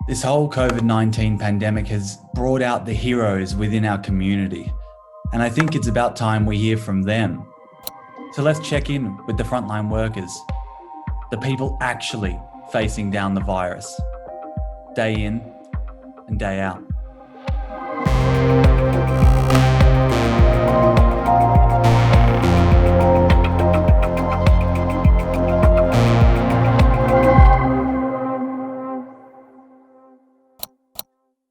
This whole COVID-19 pandemic has brought out the heroes within our community, and I think it's about time we hear from them. So let's check in with the frontline workers, the people actually facing down the virus, day in and day out.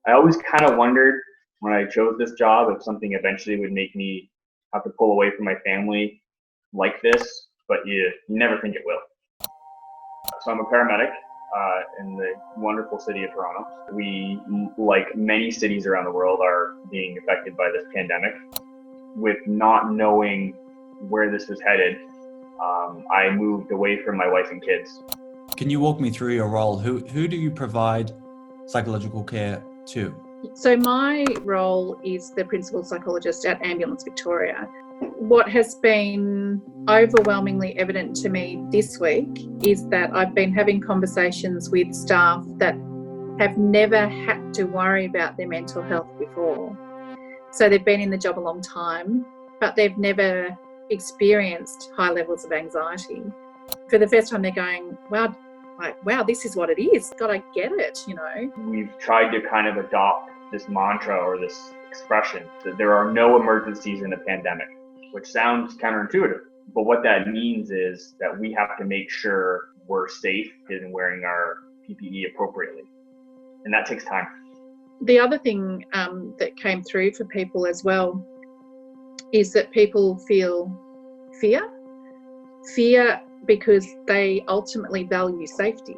I always kind of wondered when I chose this job if something eventually would make me have to pull away from my family like this, but you never think it will. So I'm a paramedic in the wonderful city of Toronto. We, like many cities around the world, are being affected by this pandemic. With not knowing where this was headed, I moved away from my wife and kids. Can you walk me through your role? Who do you provide psychological care to? So my role is the principal psychologist at Ambulance Victoria. What has been overwhelmingly evident to me this week is that I've been having conversations with staff that have never had to worry about their mental health before. So they've been in the job a long time, but they've never experienced high levels of anxiety. For the first time, they're going, wow, this is what it is. God, I get it, We've tried to kind of adopt this mantra or this expression that there are no emergencies in a pandemic, which sounds counterintuitive. But what that means is that we have to make sure we're safe in wearing our PPE appropriately. And that takes time. The other thing that came through for people as well is that people feel fear because they ultimately value safety.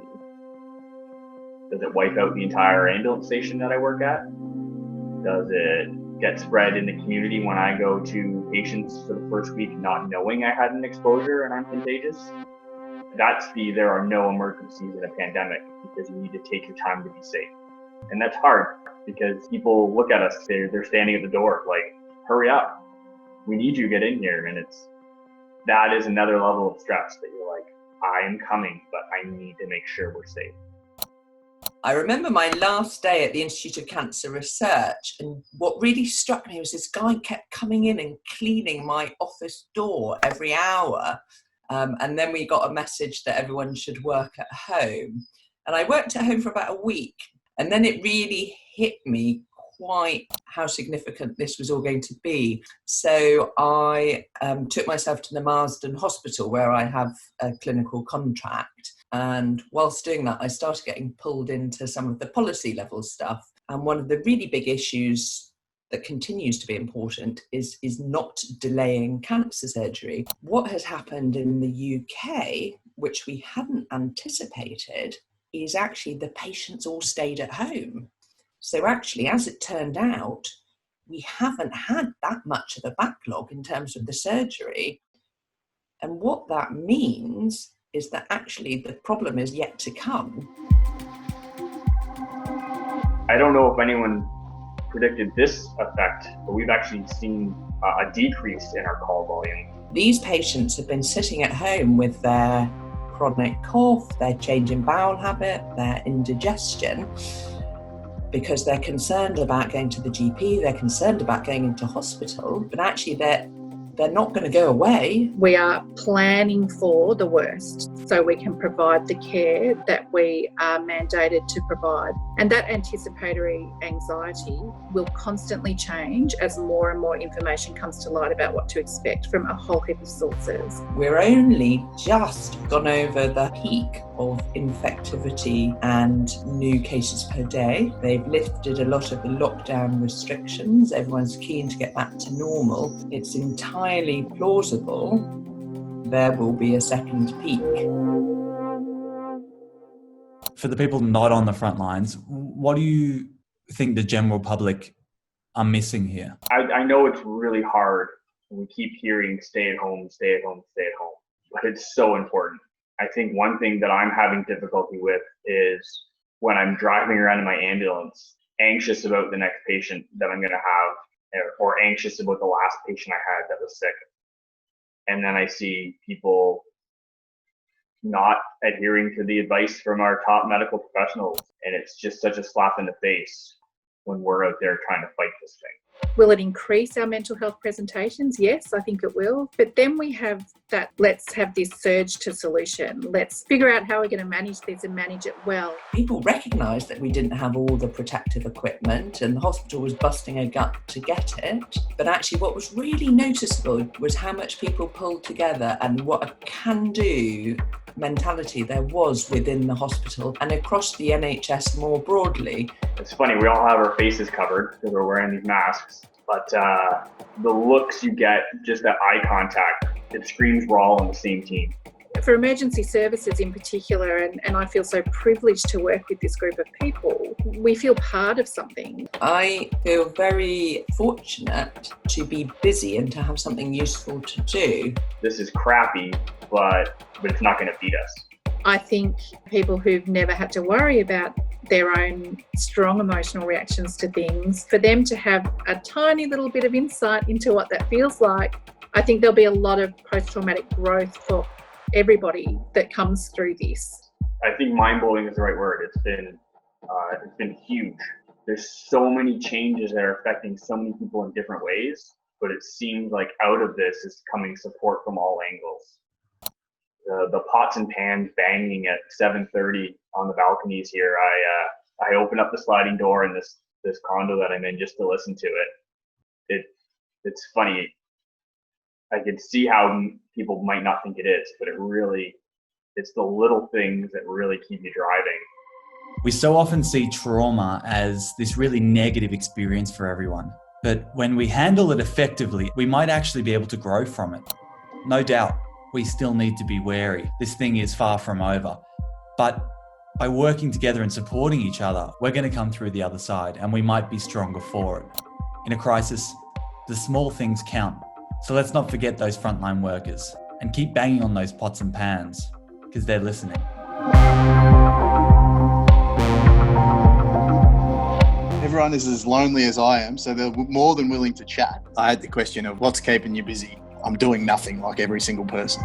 Does it wipe out the entire ambulance station that I work at? Does it get spread in the community when I go to patients for the first week not knowing I had an exposure and I'm contagious? That's there are no emergencies in a pandemic because you need to take your time to be safe. And that's hard because people look at us, they're standing at the door like, hurry up, we need you to get in here. And that is another level of stress that you're like, I am coming, but I need to make sure we're safe. I remember my last day at the Institute of Cancer Research, and what really struck me was this guy kept coming in and cleaning my office door every hour. And then we got a message that everyone should work at home. And I worked at home for about a week. And then it really hit me quite how significant this was all going to be. So I took myself to the Marsden Hospital where I have a clinical contract. And whilst doing that, I started getting pulled into some of the policy level stuff. And one of the really big issues that continues to be important is not delaying cancer surgery. What has happened in the UK, which we hadn't anticipated, is actually the patients all stayed at home. So actually, as it turned out, we haven't had that much of a backlog in terms of the surgery. And what that means is that actually the problem is yet to come. I don't know if anyone predicted this effect, but we've actually seen a decrease in our call volume. These patients have been sitting at home with their chronic cough, their change in bowel habit, their indigestion, because they're concerned about going to the GP, they're concerned about going into hospital, but actually they're not going to go away. We are planning for the worst so we can provide the care that we are mandated to provide. And that anticipatory anxiety will constantly change as more and more information comes to light about what to expect from a whole heap of sources. We're only just gone over the peak of infectivity and new cases per day. They've lifted a lot of the lockdown restrictions. Everyone's keen to get back to normal. It's entirely plausible there will be a second peak. For the people not on the front lines, what do you think the general public are missing here? I know it's really hard. We keep hearing stay at home, stay at home, stay at home, but it's so important. I think one thing that I'm having difficulty with is when I'm driving around in my ambulance, anxious about the next patient that I'm going to have, or anxious about the last patient I had that was sick. And then I see people not adhering to the advice from our top medical professionals. And it's just such a slap in the face when we're out there trying to fight this thing. Will it increase our mental health presentations? Yes, I think it will. But then we have that, let's have this surge to solution. Let's figure out how we're going to manage this and manage it well. People recognised that we didn't have all the protective equipment and the hospital was busting a gut to get it. But actually what was really noticeable was how much people pulled together and what a can-do mentality there was within the hospital and across the NHS more broadly. It's funny, we all have our faces covered because we're wearing these masks, but the looks you get, just that eye contact, it screams we're all on the same team. For emergency services in particular, and I feel so privileged to work with this group of people, we feel part of something. I feel very fortunate to be busy and to have something useful to do. This is crappy, but it's not going to beat us. I think people who've never had to worry about their own strong emotional reactions to things, for them to have a tiny little bit of insight into what that feels like, I think there'll be a lot of post-traumatic growth for everybody that comes through this. I think mind-blowing is the right word. It's been huge. There's so many changes that are affecting so many people in different ways, but it seems like out of this is coming support from all angles. The pots and pans banging at 7:30 on the balconies here. I open up the sliding door in this condo that I'm in just to listen to it. It's funny. I can see how people might not think it is, but it's the little things that really keep you driving. We so often see trauma as this really negative experience for everyone. But when we handle it effectively, we might actually be able to grow from it. No doubt, we still need to be wary. This thing is far from over. But by working together and supporting each other, we're going to come through the other side and we might be stronger for it. In a crisis, the small things count. So let's not forget those frontline workers and keep banging on those pots and pans because they're listening. Everyone is as lonely as I am, so they're more than willing to chat. I had the question of what's keeping you busy? I'm doing nothing like every single person.